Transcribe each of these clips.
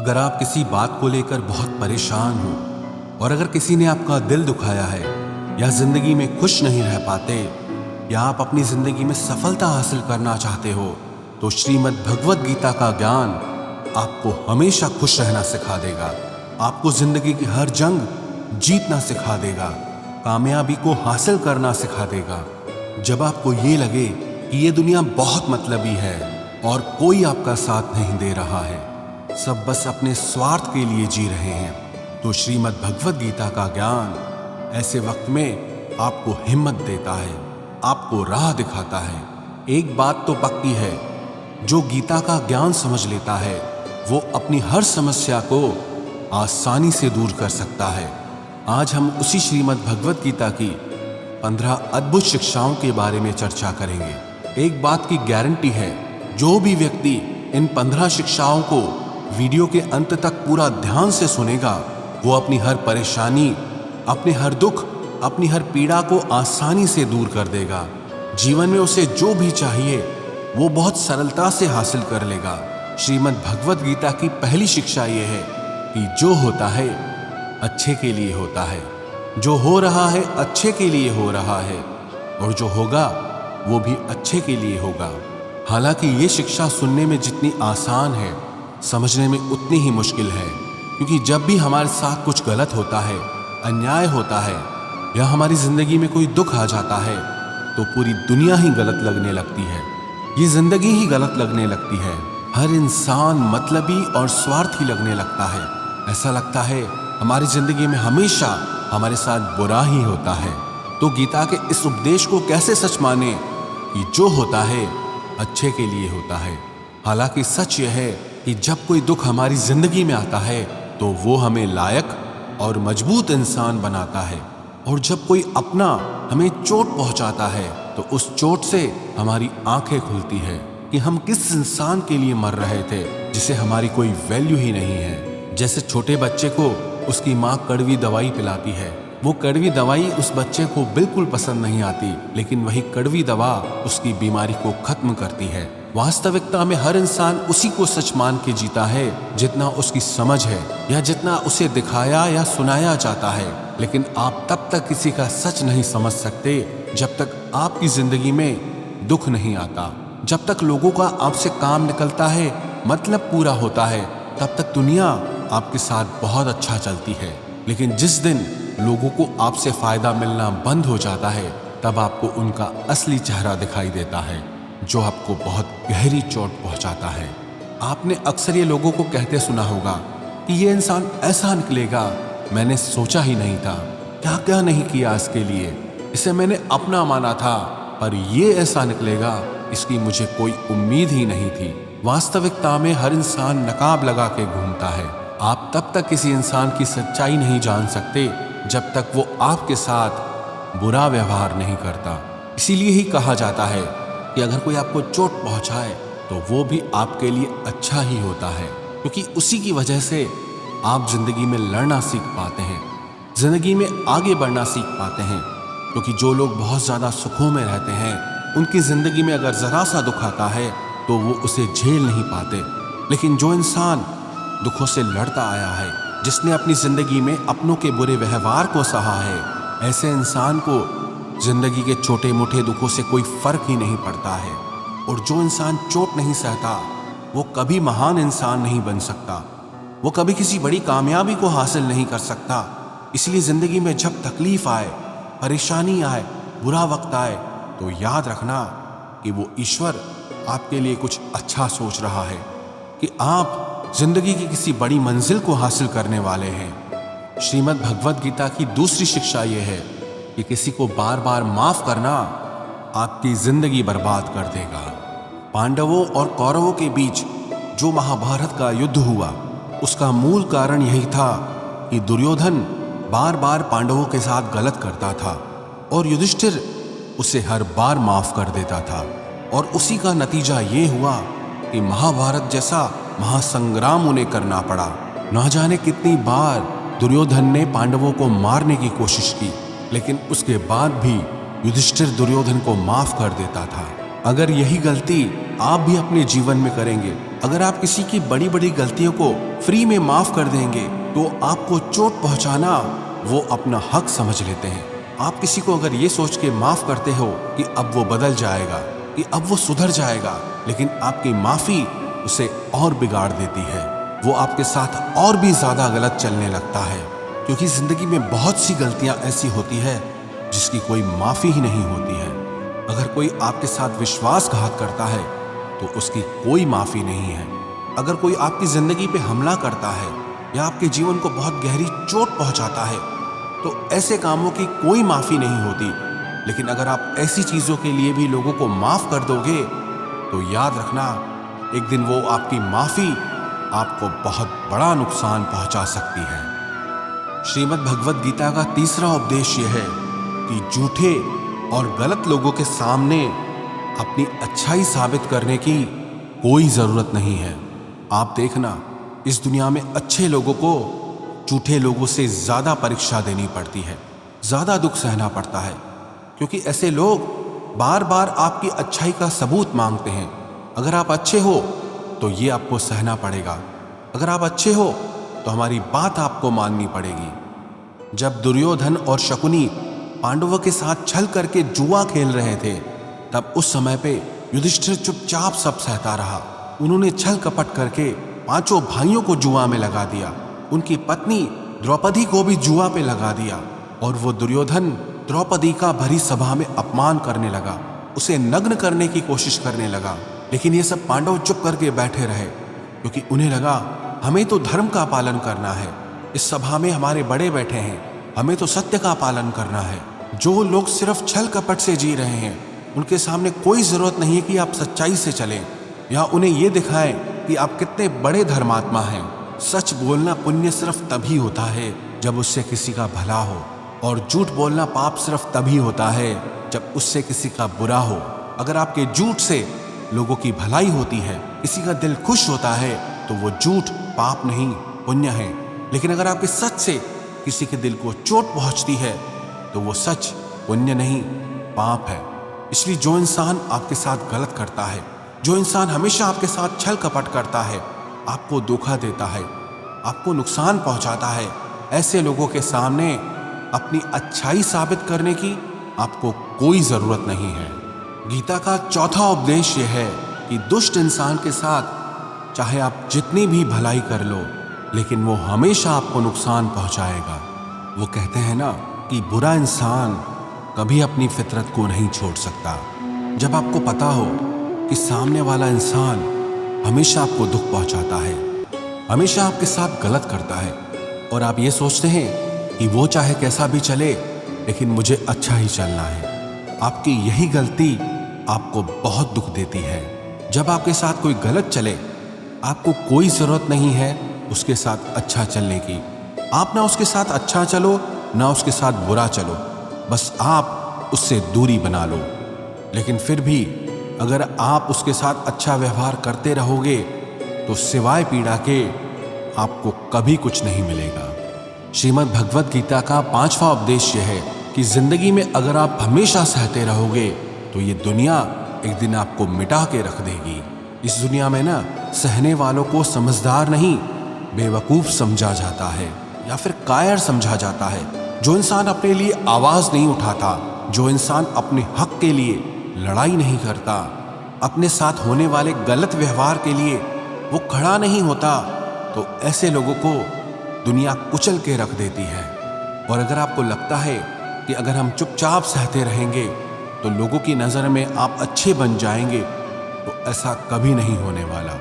अगर आप किसी बात को लेकर बहुत परेशान हो और अगर किसी ने आपका दिल दुखाया है या जिंदगी में खुश नहीं रह पाते या आप अपनी जिंदगी में सफलता हासिल करना चाहते हो, तो श्रीमद् भगवद गीता का ज्ञान आपको हमेशा खुश रहना सिखा देगा। आपको जिंदगी की हर जंग जीतना सिखा देगा, कामयाबी को हासिल करना सिखा देगा। जब आपको ये लगे कि ये दुनिया बहुत मतलबी है और कोई आपका साथ नहीं दे रहा है, सब बस अपने स्वार्थ के लिए जी रहे हैं, तो श्रीमद् भगवद गीता का ज्ञान ऐसे वक्त में आपको हिम्मत देता है, आपको राह दिखाता है। एक बात तो पक्की है, जो गीता का ज्ञान समझ लेता है वो अपनी हर समस्या को आसानी से दूर कर सकता है। आज हम उसी श्रीमद् भगवद गीता की 15 अद्भुत शिक्षाओं के बारे में चर्चा करेंगे। एक बात की गारंटी है, जो भी व्यक्ति इन 15 शिक्षाओं को वीडियो के अंत तक पूरा ध्यान से सुनेगा, वो अपनी हर परेशानी, अपने हर दुख, अपनी हर पीड़ा को आसानी से दूर कर देगा। जीवन में उसे जो भी चाहिए वो बहुत सरलता से हासिल कर लेगा। श्रीमद् भगवद गीता की पहली शिक्षा ये है कि जो होता है अच्छे के लिए होता है, जो हो रहा है अच्छे के लिए हो रहा है, और जो होगा वो भी अच्छे के लिए होगा। हालांकि ये शिक्षा सुनने में जितनी आसान है, समझने में उतनी ही मुश्किल है, क्योंकि जब भी हमारे साथ कुछ गलत होता है, अन्याय होता है या हमारी जिंदगी में कोई दुख आ जाता है, तो पूरी दुनिया ही गलत लगने लगती है, ये जिंदगी ही गलत लगने लगती है। हर इंसान मतलबी और स्वार्थी लगने लगता है। ऐसा लगता है हमारी जिंदगी में हमेशा हमारे साथ बुरा ही होता है। तो गीता के इस उपदेश को कैसे सच माने कि जो होता है अच्छे के लिए होता है। हालांकि सच यह है कि जब कोई दुख हमारी जिंदगी में आता है तो वो हमें लायक और मजबूत इंसान बनाता है, और जब कोई अपना हमें चोट पहुंचाता है तो उस चोट से हमारी आंखें खुलती है कि हम किस इंसान के लिए मर रहे थे जिसे हमारी कोई वैल्यू ही नहीं है। जैसे छोटे बच्चे को उसकी माँ कड़वी दवाई पिलाती है, वो कड़वी दवाई उस बच्चे को बिल्कुल पसंद नहीं आती, लेकिन वही कड़वी दवा उसकी बीमारी को खत्म करती है। वास्तविकता में हर इंसान उसी को सच मान के जीता है जितना उसकी समझ है या जितना उसे दिखाया या सुनाया जाता है। लेकिन आप तब तक किसी का सच नहीं समझ सकते जब तक आपकी जिंदगी में दुख नहीं आता। जब तक लोगों का आपसे काम निकलता है, मतलब पूरा होता है, तब तक दुनिया आपके साथ बहुत अच्छा चलती है। लेकिन जिस दिन लोगों को आपसे फायदा मिलना बंद हो जाता है, तब आपको उनका असली चेहरा दिखाई देता है, जो आपको बहुत गहरी चोट पहुंचाता है। आपने अक्सर ये लोगों को कहते सुना होगा कि ये इंसान ऐसा निकलेगा, मैंने सोचा ही नहीं था, क्या क्या नहीं किया इसके लिए, इसे मैंने अपना माना था, पर ये ऐसा निकलेगा, इसकी मुझे कोई उम्मीद ही नहीं थी। वास्तविकता में हर इंसान नकाब लगा के घूमता है। आप तब तक किसी इंसान की सच्चाई नहीं जान सकते जब तक वो आपके साथ बुरा व्यवहार नहीं करता। इसीलिए ही कहा जाता है कि अगर कोई आपको चोट पहुंचाए तो वो भी आपके लिए अच्छा ही होता है, क्योंकि उसी की वजह से आप जिंदगी में लड़ना सीख पाते हैं, जिंदगी में आगे बढ़ना सीख पाते हैं। क्योंकि जो लोग बहुत ज़्यादा सुखों में रहते हैं, उनकी ज़िंदगी में अगर ज़रा सा दुख आता है तो वो उसे झेल नहीं पाते। लेकिन जो इंसान दुखों से लड़ता आया है, जिसने अपनी ज़िंदगी में अपनों के बुरे व्यवहार को सहा है, ऐसे इंसान को जिंदगी के छोटे मोटे दुखों से कोई फर्क ही नहीं पड़ता है। और जो इंसान चोट नहीं सहता, वो कभी महान इंसान नहीं बन सकता, वो कभी किसी बड़ी कामयाबी को हासिल नहीं कर सकता। इसलिए जिंदगी में जब तकलीफ आए, परेशानी आए, बुरा वक्त आए, तो याद रखना कि वो ईश्वर आपके लिए कुछ अच्छा सोच रहा है, कि आप जिंदगी की किसी बड़ी मंजिल को हासिल करने वाले हैं। श्रीमद् भगवद गीता की दूसरी शिक्षा यह है कि किसी को बार बार माफ करना आपकी जिंदगी बर्बाद कर देगा। पांडवों और कौरवों के बीच जो महाभारत का युद्ध हुआ, उसका मूल कारण यही था कि दुर्योधन बार बार पांडवों के साथ गलत करता था और युधिष्ठिर उसे हर बार माफ कर देता था। और उसी का नतीजा ये हुआ कि महाभारत जैसा महासंग्राम उन्हें करना पड़ा। ना जाने कितनी बार दुर्योधन ने पांडवों को मारने की कोशिश की, लेकिन उसके बाद भी युधिष्ठिर दुर्योधन को माफ कर देता था। अगर यही गलती आप भी अपने जीवन में करेंगे अगर आप किसी की बड़ी बड़ी गलतियों को फ्री में माफ कर देंगे तो आपको चोट पहुंचाना वो अपना हक समझ लेते हैं। आप किसी को अगर ये सोच के माफ करते हो कि अब वो बदल जाएगा, कि अब वो सुधर जाएगा, लेकिन आपकी माफी उसे और बिगाड़ देती है। वो आपके साथ और भी ज्यादा गलत चलने लगता है, क्योंकि जिंदगी में बहुत सी गलतियां ऐसी होती है जिसकी कोई माफी ही नहीं होती है। अगर कोई आपके साथ विश्वासघात करता है तो उसकी कोई माफी नहीं है। अगर कोई आपकी जिंदगी पे हमला करता है या आपके जीवन को बहुत गहरी चोट पहुंचाता है तो ऐसे कामों की कोई माफी नहीं होती। लेकिन अगर आप ऐसी चीजों के लिए भी लोगों को माफ कर दोगे तो याद रखना, एक दिन वो आपकी माफी आपको बहुत बड़ा नुकसान पहुंचा सकती है। श्रीमद् भगवद गीता का तीसरा उपदेश यह है कि झूठे और गलत लोगों के सामने अपनी अच्छाई साबित करने की कोई जरूरत नहीं है। आप देखना, इस दुनिया में अच्छे लोगों को झूठे लोगों से ज्यादा परीक्षा देनी पड़ती है, ज्यादा दुख सहना पड़ता है, क्योंकि ऐसे लोग बार बार आपकी अच्छाई का सबूत मांगते हैं। अगर आप अच्छे हो तो ये आपको सहना पड़ेगा, अगर आप अच्छे हो तो हमारी बात आपको माननी पड़ेगी। जब दुर्योधन और शकुनी पांडवों के साथ छल करके जुआ खेल रहे थे, तब उस समय पे युधिष्ठिर चुपचाप सब सहता रहा। उन्होंने छल कपट करके पांचों भाइयों को जुआ में लगा दिया, उनकी पत्नी द्रौपदी को भी जुआ पे लगा दिया, और वो दुर्योधन द्रौपदी का भरी सभा में अपमान करने लगा, उसे नग्न करने की कोशिश करने लगा। लेकिन ये सब पांडव चुप करके बैठे रहे, क्योंकि उन्हें लगा हमें तो धर्म का पालन करना है, इस सभा में हमारे बड़े बैठे हैं, हमें तो सत्य का पालन करना है। जो लोग सिर्फ छल कपट से जी रहे हैं उनके सामने कोई जरूरत नहीं है कि आप सच्चाई से चलें या उन्हें ये दिखाएं कि आप कितने बड़े धर्मात्मा हैं। सच बोलना पुण्य सिर्फ तभी होता है जब उससे किसी का भला हो, और झूठ बोलना पाप सिर्फ तभी होता है जब उससे किसी का बुरा हो। अगर आपके झूठ से लोगों की भलाई होती है, किसी का दिल खुश होता है, तो वो झूठ पाप नहीं पुण्य है। लेकिन अगर आपके सच से किसी के दिल को चोट पहुंचती है तो वो सच पुण्य नहीं पाप है। इसलिए जो इंसान आपके साथ गलत करता है, जो इंसान हमेशा आपके साथ छल कपट करता है, आपको धोखा देता है, आपको नुकसान पहुंचाता है, ऐसे लोगों के सामने अपनी अच्छाई साबित करने की आपको कोई जरूरत नहीं है। गीता का चौथा उपदेश यह है कि दुष्ट इंसान के साथ चाहे आप जितनी भी भलाई कर लो, लेकिन वो हमेशा आपको नुकसान पहुंचाएगा। वो कहते हैं ना कि बुरा इंसान कभी अपनी फितरत को नहीं छोड़ सकता। जब आपको पता हो कि सामने वाला इंसान हमेशा आपको दुख पहुंचाता है, हमेशा आपके साथ गलत करता है, और आप ये सोचते हैं कि वो चाहे कैसा भी चले लेकिन मुझे अच्छा ही चलना है, आपकी यही गलती आपको बहुत दुख देती है। जब आपके साथ कोई गलत चले, आपको कोई जरूरत नहीं है उसके साथ अच्छा चलने की। आप ना उसके साथ अच्छा चलो ना उसके साथ बुरा चलो, बस आप उससे दूरी बना लो। लेकिन फिर भी अगर आप उसके साथ अच्छा व्यवहार करते रहोगे तो सिवाय पीड़ा के आपको कभी कुछ नहीं मिलेगा। श्रीमद् भगवद गीता का पांचवा उपदेश यह है कि जिंदगी में अगर आप हमेशा सहते रहोगे तो ये दुनिया एक दिन आपको मिटा के रख देगी। इस दुनिया में ना सहने वालों को समझदार नहीं बेवकूफ समझा जाता है या फिर कायर समझा जाता है। जो इंसान अपने लिए आवाज नहीं उठाता, जो इंसान अपने हक के लिए लड़ाई नहीं करता, अपने साथ होने वाले गलत व्यवहार के लिए वो खड़ा नहीं होता, तो ऐसे लोगों को दुनिया कुचल के रख देती है। और अगर आपको लगता है कि अगर हम चुपचाप सहते रहेंगे तो लोगों की नज़र में आप अच्छे बन जाएंगे, तो ऐसा कभी नहीं होने वाला,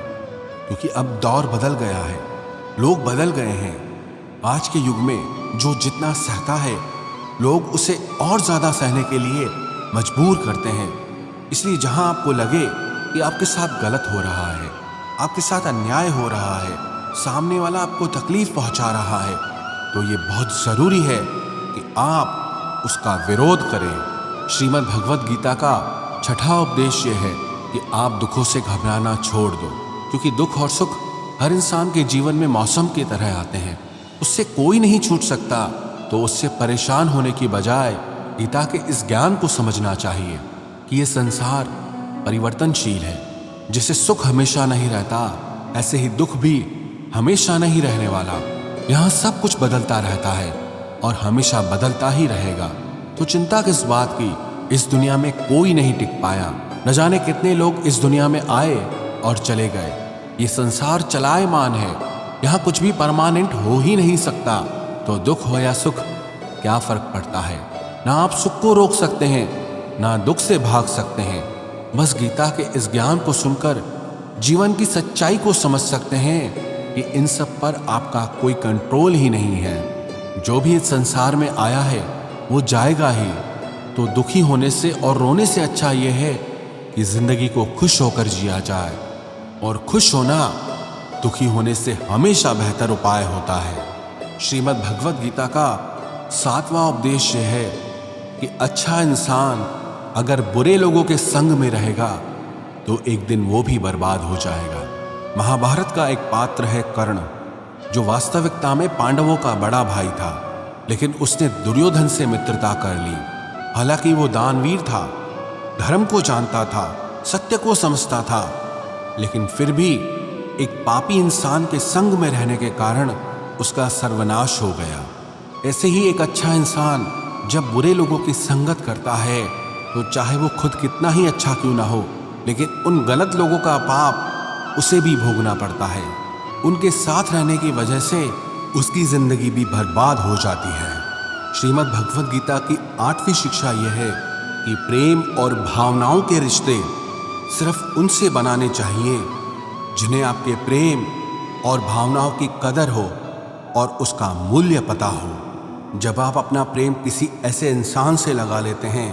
क्योंकि अब दौर बदल गया है, लोग बदल गए हैं। आज के युग में जो जितना सहता है, लोग उसे और ज़्यादा सहने के लिए मजबूर करते हैं। इसलिए जहां आपको लगे कि आपके साथ गलत हो रहा है, आपके साथ अन्याय हो रहा है, सामने वाला आपको तकलीफ पहुंचा रहा है, तो ये बहुत ज़रूरी है कि आप उसका विरोध करें। श्रीमद् भगवद गीता का छठा उपदेश यह है कि आप दुखों से घबराना छोड़ दो, क्योंकि दुख और सुख हर इंसान के जीवन में मौसम की तरह आते हैं, उससे कोई नहीं छूट सकता। तो उससे परेशान होने की बजाय गीता के इस ज्ञान को समझना चाहिए कि ये संसार परिवर्तनशील है। जैसे सुख हमेशा नहीं रहता, ऐसे ही दुख भी हमेशा नहीं रहने वाला। यहाँ सब कुछ बदलता रहता है और हमेशा बदलता ही रहेगा। तो चिंता किस बात की, इस दुनिया में कोई नहीं टिक पाया। न जाने कितने लोग इस दुनिया में आए और चले गए। ये संसार चलायमान है, यहाँ कुछ भी परमानेंट हो ही नहीं सकता। तो दुख हो या सुख, क्या फर्क पड़ता है। ना आप सुख को रोक सकते हैं, ना दुख से भाग सकते हैं। बस गीता के इस ज्ञान को सुनकर जीवन की सच्चाई को समझ सकते हैं कि इन सब पर आपका कोई कंट्रोल ही नहीं है। जो भी इस संसार में आया है वो जाएगा ही। तो दुखी होने से और रोने से अच्छा यह है कि जिंदगी को खुश होकर जिया जाए, और खुश होना दुखी होने से हमेशा बेहतर उपाय होता है। श्रीमद् भगवद गीता का 7वां उपदेश यह है कि अच्छा इंसान अगर बुरे लोगों के संग में रहेगा तो एक दिन वो भी बर्बाद हो जाएगा। महाभारत का एक पात्र है कर्ण, जो वास्तविकता में पांडवों का बड़ा भाई था, लेकिन उसने दुर्योधन से मित्रता कर ली। हालांकि वो दानवीर था, धर्म को जानता था, सत्य को समझता था, लेकिन फिर भी एक पापी इंसान के संग में रहने के कारण उसका सर्वनाश हो गया। ऐसे ही एक अच्छा इंसान जब बुरे लोगों की संगत करता है तो चाहे वो खुद कितना ही अच्छा क्यों ना हो, लेकिन उन गलत लोगों का पाप उसे भी भोगना पड़ता है। उनके साथ रहने की वजह से उसकी जिंदगी भी बर्बाद हो जाती है। श्रीमद् भगवद गीता की 8वीं शिक्षा यह है कि प्रेम और भावनाओं के रिश्ते सिर्फ उनसे बनाने चाहिए जिन्हें आपके प्रेम और भावनाओं की कदर हो और उसका मूल्य पता हो। जब आप अपना प्रेम किसी ऐसे इंसान से लगा लेते हैं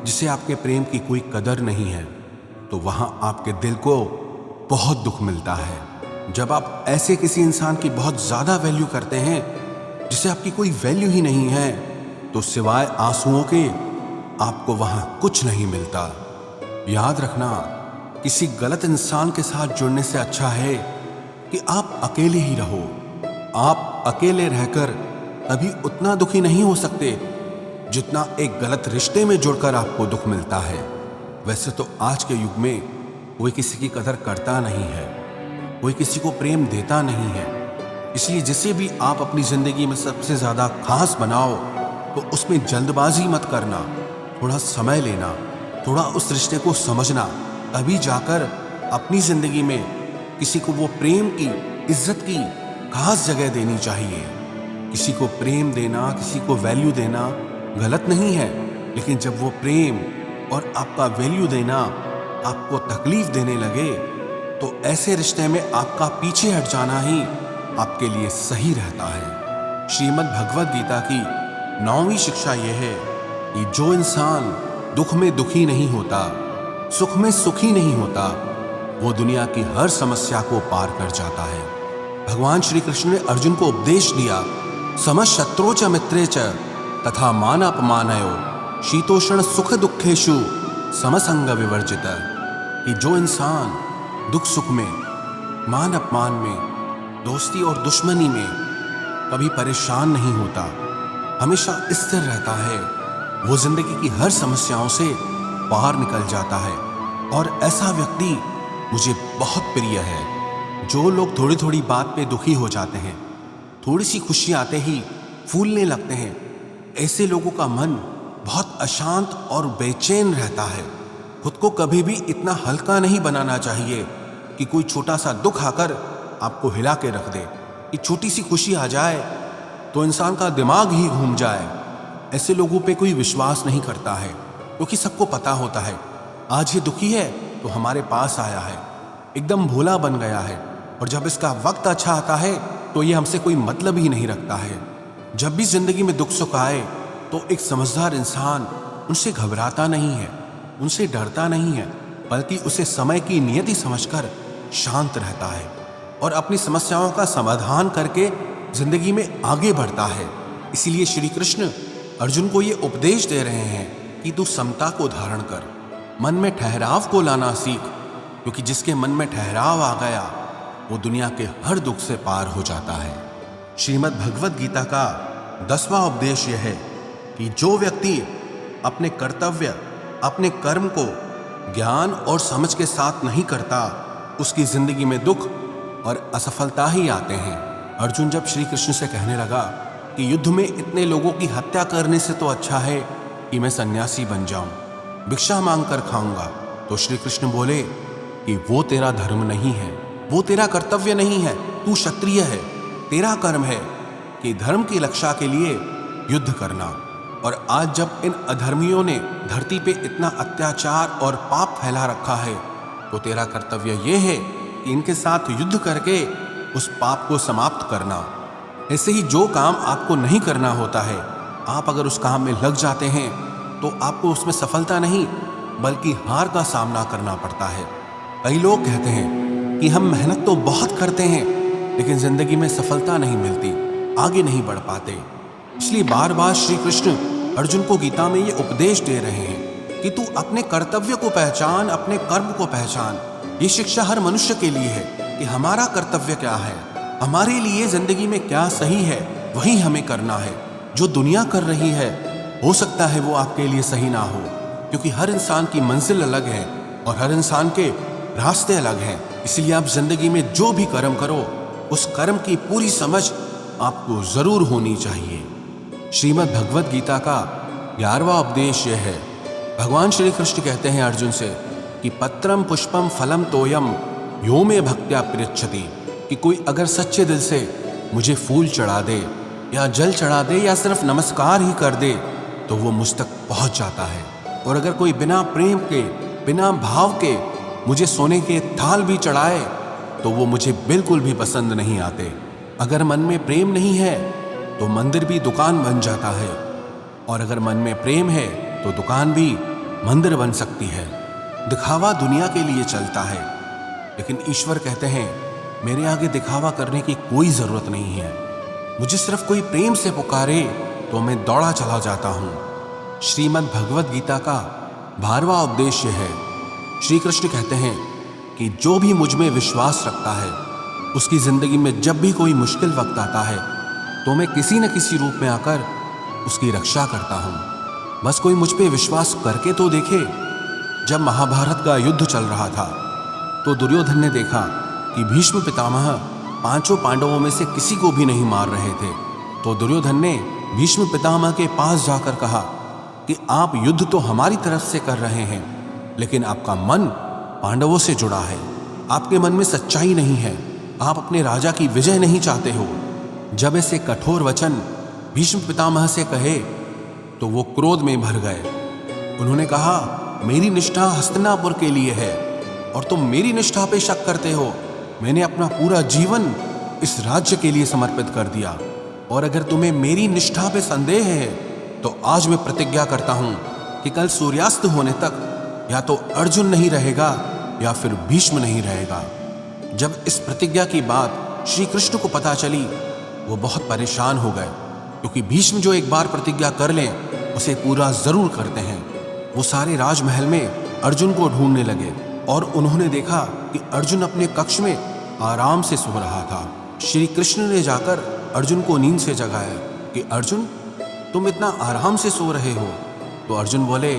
जिसे आपके प्रेम की कोई कदर नहीं है, तो वहां आपके दिल को बहुत दुख मिलता है। जब आप ऐसे किसी इंसान की बहुत ज्यादा वैल्यू करते हैं जिसे आपकी कोई वैल्यू ही नहीं है, तो सिवाय आंसुओं के आपको वहां कुछ नहीं मिलता। याद रखना, किसी गलत इंसान के साथ जुड़ने से अच्छा है कि आप अकेले ही रहो। आप अकेले रहकर कभी उतना दुखी नहीं हो सकते जितना एक गलत रिश्ते में जुड़कर आपको दुख मिलता है। वैसे तो आज के युग में कोई किसी की कदर करता नहीं है, कोई किसी को प्रेम देता नहीं है। इसलिए जिसे भी आप अपनी जिंदगी में सबसे ज्यादा खास बनाओ तो उसमें जल्दबाजी मत करना, थोड़ा समय लेना, थोड़ा उस रिश्ते को समझना, तभी जाकर अपनी जिंदगी में किसी को वो प्रेम की, इज्जत की खास जगह देनी चाहिए। किसी को प्रेम देना, किसी को वैल्यू देना गलत नहीं है, लेकिन जब वो प्रेम और आपका वैल्यू देना आपको तकलीफ देने लगे तो ऐसे रिश्ते में आपका पीछे हट जाना ही आपके लिए सही रहता है। श्रीमद् भगवद गीता की 9वीं शिक्षा यह है कि जो इंसान दुख में दुखी नहीं होता, सुख में सुखी नहीं होता, वो दुनिया की हर समस्या को पार कर जाता है। भगवान श्री कृष्ण ने अर्जुन को उपदेश दिया, समशत्रो च मित्रे च तथा मानापमानयो शीतोष्ण सुख दुखेषु समसंग विवर्जित, कि जो इंसान दुख सुख में, मान अपमान में, दोस्ती और दुश्मनी में कभी परेशान नहीं होता, हमेशा स्थिर रहता है, वो जिंदगी की हर समस्याओं से बाहर निकल जाता है। और ऐसा व्यक्ति मुझे बहुत प्रिय है। जो लोग थोड़ी थोड़ी बात पे दुखी हो जाते हैं, थोड़ी सी खुशी आते ही फूलने लगते हैं, ऐसे लोगों का मन बहुत अशांत और बेचैन रहता है। खुद को कभी भी इतना हल्का नहीं बनाना चाहिए कि कोई छोटा सा दुख आकर आपको हिला के रख दे, कि छोटी सी खुशी आ जाए तो इंसान का दिमाग ही घूम जाए। ऐसे लोगों पे कोई विश्वास नहीं करता है, क्योंकि सबको पता होता है आज ये दुखी है तो हमारे पास आया है, एकदम भोला बन गया है, और जब इसका वक्त अच्छा आता है तो ये हमसे कोई मतलब ही नहीं रखता है। जब भी जिंदगी में दुख सुख आए तो एक समझदार इंसान उनसे घबराता नहीं है, उनसे डरता नहीं है, बल्कि उसे समय की नियति समझकर शांत रहता है और अपनी समस्याओं का समाधान करके जिंदगी में आगे बढ़ता है। इसीलिए श्री कृष्ण अर्जुन को ये उपदेश दे रहे हैं कि तू समता को धारण कर, मन में ठहराव को लाना सीख, क्योंकि जिसके मन में ठहराव आ गया वो दुनिया के हर दुख से पार हो जाता है। श्रीमद् भगवद गीता का 10वां उपदेश यह है कि जो व्यक्ति अपने कर्तव्य, अपने कर्म को ज्ञान और समझ के साथ नहीं करता, उसकी जिंदगी में दुख और असफलता ही आते हैं। अर्जुन जब श्री कृष्ण से कहने लगा कि युद्ध में इतने लोगों की हत्या करने से तो अच्छा है कि मैं सन्यासी बन जाऊं, भिक्षा मांग कर खाऊंगा, तो श्री कृष्ण बोले कि वो तेरा धर्म नहीं है, वो तेरा कर्तव्य नहीं है, तू क्षत्रिय है, तेरा कर्म है कि धर्म की रक्षा के लिए युद्ध करना। और आज जब इन अधर्मियों ने धरती पे इतना अत्याचार और पाप फैला रखा है, तो तेरा कर्तव्य ये है कि इनके साथ युद्ध करके उस पाप को समाप्त करना। ऐसे ही जो काम आपको नहीं करना होता है, आप अगर उस काम में लग जाते हैं तो आपको उसमें सफलता नहीं बल्कि हार का सामना करना पड़ता है। कई लोग कहते हैं कि हम मेहनत तो बहुत करते हैं लेकिन जिंदगी में सफलता नहीं मिलती, आगे नहीं बढ़ पाते। इसलिए बार बार श्री कृष्ण अर्जुन को गीता में ये उपदेश दे रहे हैं कि तू अपने कर्तव्य को पहचान, अपने कर्म को पहचान। ये शिक्षा हर मनुष्य के लिए है कि हमारा कर्तव्य क्या है, हमारे लिए जिंदगी में क्या सही है वही हमें करना है। जो दुनिया कर रही है हो सकता है वो आपके लिए सही ना हो, क्योंकि हर इंसान की मंजिल अलग है और हर इंसान के रास्ते अलग हैं। इसलिए आप जिंदगी में जो भी कर्म करो उस कर्म की पूरी समझ आपको जरूर होनी चाहिए। श्रीमद् भगवद गीता का 11वां उपदेश यह है। भगवान श्री कृष्ण कहते हैं अर्जुन से कि पत्रम पुष्पम फलम तोयम यो में भक्त्या पृच्छति, कि कोई अगर सच्चे दिल से मुझे फूल चढ़ा दे या जल चढ़ा दे या सिर्फ नमस्कार ही कर दे तो वो मुझ तक पहुंच जाता है। और अगर कोई बिना प्रेम के, बिना भाव के मुझे सोने के थाल भी चढ़ाए तो वो मुझे बिल्कुल भी पसंद नहीं आते। अगर मन में प्रेम नहीं है तो मंदिर भी दुकान बन जाता है, और अगर मन में प्रेम है तो दुकान भी मंदिर बन सकती है। दिखावा दुनिया के लिए चलता है, लेकिन ईश्वर कहते हैं मेरे आगे दिखावा करने की कोई जरूरत नहीं है। मुझे सिर्फ कोई प्रेम से पुकारे तो मैं दौड़ा चला जाता हूँ। श्रीमद् भगवद गीता का 12वां उपदेश है। श्री कृष्ण कहते हैं कि जो भी मुझ में विश्वास रखता है उसकी जिंदगी में जब भी कोई मुश्किल वक्त आता है तो मैं किसी न किसी रूप में आकर उसकी रक्षा करता हूँ। बस कोई मुझ पे विश्वास करके तो देखे। जब महाभारत का युद्ध चल रहा था तो दुर्योधन ने देखा कि भीष्म पितामह 5 पांडवों में से किसी को भी नहीं मार रहे थे। तो दुर्योधन ने भीष्म पितामह के पास जाकर कहा कि आप युद्ध तो हमारी तरफ से कर रहे हैं, लेकिन आपका मन पांडवों से जुड़ा है, आपके मन में सच्चाई नहीं है, आप अपने राजा की विजय नहीं चाहते हो। जब ऐसे कठोर वचन भीष्म पितामह से कहे तो वो क्रोध में भर गए। उन्होंने कहा मेरी निष्ठा हस्तिनापुर के लिए है और तुम मेरी निष्ठा पे शक करते हो। मैंने अपना पूरा जीवन इस राज्य के लिए समर्पित कर दिया, और अगर तुम्हें मेरी निष्ठा पे संदेह है तो आज मैं प्रतिज्ञा करता हूं कि कल सूर्यास्त होने तक या तो अर्जुन नहीं रहेगा या फिर भीष्म नहीं रहेगा। जब इस प्रतिज्ञा की बात श्री कृष्ण को पता चली वो बहुत परेशान हो गए, क्योंकि भीष्म जो एक बार प्रतिज्ञा कर लें उसे पूरा जरूर करते हैं। वो सारे राजमहल में अर्जुन को ढूंढने लगे और उन्होंने देखा कि अर्जुन अपने कक्ष में आराम से सो रहा था। श्री कृष्ण ने जाकर अर्जुन को नींद से जगाया कि अर्जुन तुम इतना आराम से सो रहे हो। तो अर्जुन बोले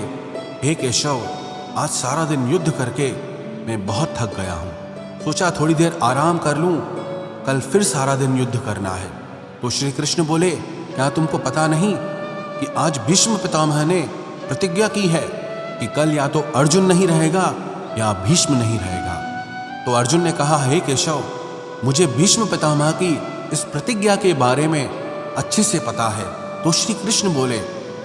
हे केशव, आज सारा दिन युद्ध करके मैं बहुत थक गया हूँ, सोचा थोड़ी देर आराम कर लूँ, कल फिर सारा दिन युद्ध करना है। तो श्री कृष्ण बोले क्या तुमको पता नहीं कि आज भीष्म पितामह ने प्रतिज्ञा की है कि कल या तो अर्जुन नहीं रहेगा या भीष्म नहीं रहेगा। तो अर्जुन ने कहा हे केशव, मुझे भीष्म पितामह की इस प्रतिज्ञा के बारे में अच्छे से पता है। तो श्री कृष्ण बोले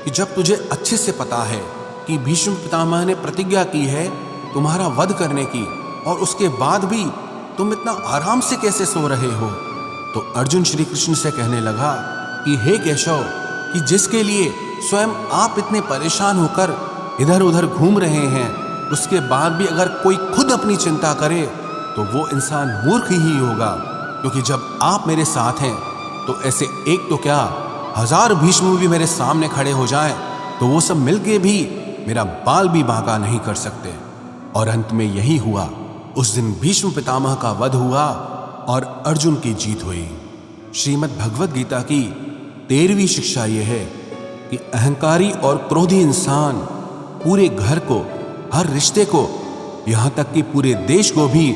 कि जब तुझे अच्छे से पता है कि भीष्म पितामह ने प्रतिज्ञा की है तुम्हारा वध करने की, और उसके बाद भी तुम इतना आराम से कैसे सो रहे हो। तो अर्जुन श्री कृष्ण से कहने लगा कि हे केशव, कि जिसके लिए स्वयं आप इतने परेशान होकर इधर उधर घूम रहे हैं, उसके बाद भी अगर कोई खुद अपनी चिंता करे तो वो इंसान मूर्ख ही होगा। क्योंकि जब आप मेरे साथ हैं तो ऐसे एक तो क्या 1000 भीष्म भी मेरे सामने खड़े हो जाएं तो वो सब मिलके भी मेरा बाल भी बांका नहीं कर सकते। और अंत में यही हुआ। उस दिन भीष्म पितामह का वध हुआ और अर्जुन की जीत हुई। श्रीमद् भगवद गीता की 13वीं शिक्षा यह है कि अहंकारी और क्रोधी इंसान पूरे घर को, हर रिश्ते को, यहाँ तक कि पूरे देश को भी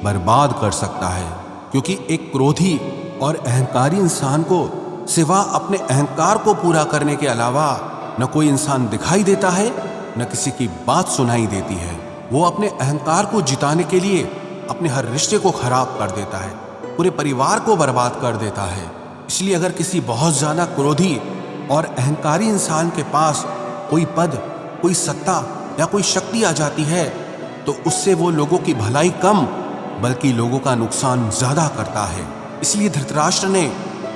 बर्बाद कर सकता है। क्योंकि एक क्रोधी और अहंकारी इंसान को सिवा अपने अहंकार को पूरा करने के अलावा न कोई इंसान दिखाई देता है, न किसी की बात सुनाई देती है। वो अपने अहंकार को जिताने के लिए अपने हर रिश्ते को खराब कर देता है, पूरे परिवार को बर्बाद कर देता है। इसलिए अगर किसी बहुत ज्यादा क्रोधी और अहंकारी इंसान के पास कोई पद, कोई सत्ता या कोई शक्ति आ जाती है तो उससे वो लोगों की भलाई कम बल्कि लोगों का नुकसान ज्यादा करता है। इसलिए धृतराष्ट्र ने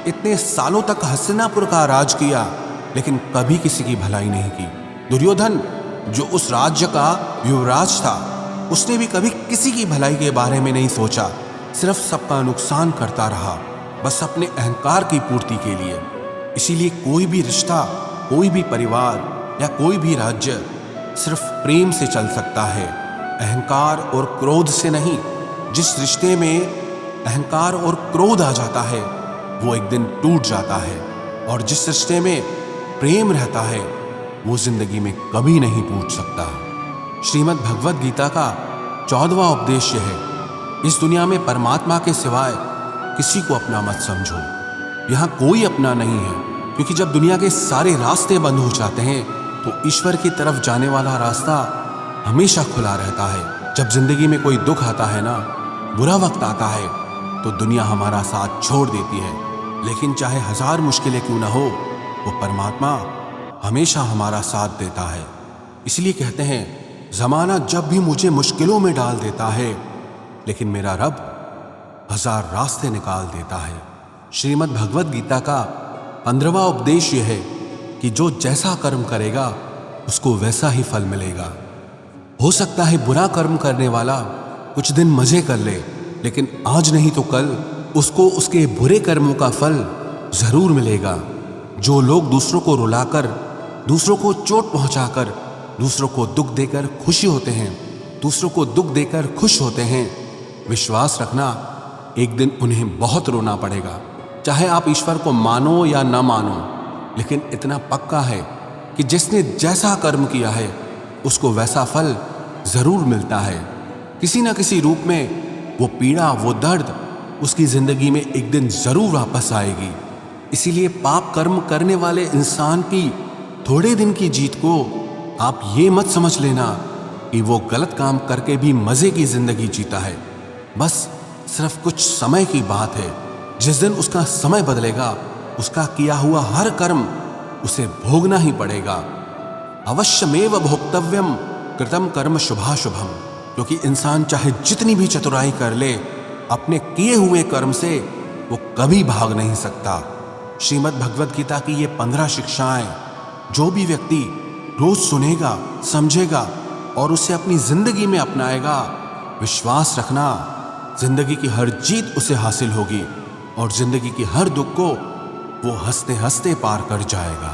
इतने सालों तक हस्तिनापुर का राज किया लेकिन कभी किसी की भलाई नहीं की। दुर्योधन जो उस राज्य का युवराज था, उसने भी कभी किसी की भलाई के बारे में नहीं सोचा, सिर्फ सबका नुकसान करता रहा, बस अपने अहंकार की पूर्ति के लिए। इसीलिए कोई भी रिश्ता, कोई भी परिवार या कोई भी राज्य सिर्फ प्रेम से चल सकता है, अहंकार और क्रोध से नहीं। जिस रिश्ते में अहंकार और क्रोध आ जाता है वो एक दिन टूट जाता है, और जिस रिश्ते में प्रेम रहता है वो जिंदगी में कभी नहीं टूट सकता। श्रीमद् भगवद गीता का 14वां उपदेश है, इस दुनिया में परमात्मा के सिवाय किसी को अपना मत समझो। यहाँ कोई अपना नहीं है, क्योंकि जब दुनिया के सारे रास्ते बंद हो जाते हैं तो ईश्वर की तरफ जाने वाला रास्ता हमेशा खुला रहता है। जब जिंदगी में कोई दुख आता है ना, बुरा वक्त आता है, तो दुनिया हमारा साथ छोड़ देती है, लेकिन चाहे 1000 मुश्किलें क्यों ना हो, वो परमात्मा हमेशा हमारा साथ देता है। इसलिए कहते हैं, जमाना जब भी मुझे मुश्किलों में डाल देता है, लेकिन मेरा रब 1000 रास्ते निकाल देता है। श्रीमद् भगवद गीता का 15वां उपदेश यह है कि जो जैसा कर्म करेगा उसको वैसा ही फल मिलेगा। हो सकता है बुरा कर्म करने वाला कुछ दिन मजे कर ले, लेकिन आज नहीं तो कल उसको उसके बुरे कर्मों का फल जरूर मिलेगा। जो लोग दूसरों को रुलाकर, दूसरों को चोट पहुंचाकर, दूसरों को दुख देकर खुशी होते हैं, दूसरों को दुख देकर खुश होते हैं, विश्वास रखना एक दिन उन्हें बहुत रोना पड़ेगा। चाहे आप ईश्वर को मानो या न मानो, लेकिन इतना पक्का है कि जिसने जैसा कर्म किया है उसको वैसा फल जरूर मिलता है। किसी न किसी रूप में वो पीड़ा, वो दर्द उसकी जिंदगी में एक दिन जरूर वापस आएगी। इसीलिए पाप कर्म करने वाले इंसान की थोड़े दिन की जीत को आप ये मत समझ लेना कि वो गलत काम करके भी मजे की जिंदगी जीता है। बस सिर्फ कुछ समय की बात है। जिस दिन उसका समय बदलेगा, उसका किया हुआ हर कर्म उसे भोगना ही पड़ेगा। अवश्यमेव भोक्तव्यम कृतम कर्म शुभाशुभम, क्योंकि इंसान चाहे जितनी भी चतुराई कर ले, अपने किए हुए कर्म से वो कभी भाग नहीं सकता। श्रीमद् भगवद गीता की ये 15 शिक्षाएं जो भी व्यक्ति रोज सुनेगा, समझेगा और उसे अपनी जिंदगी में अपनाएगा, विश्वास रखना जिंदगी की हर जीत उसे हासिल होगी और जिंदगी की हर दुख को वो हंसते हंसते पार कर जाएगा।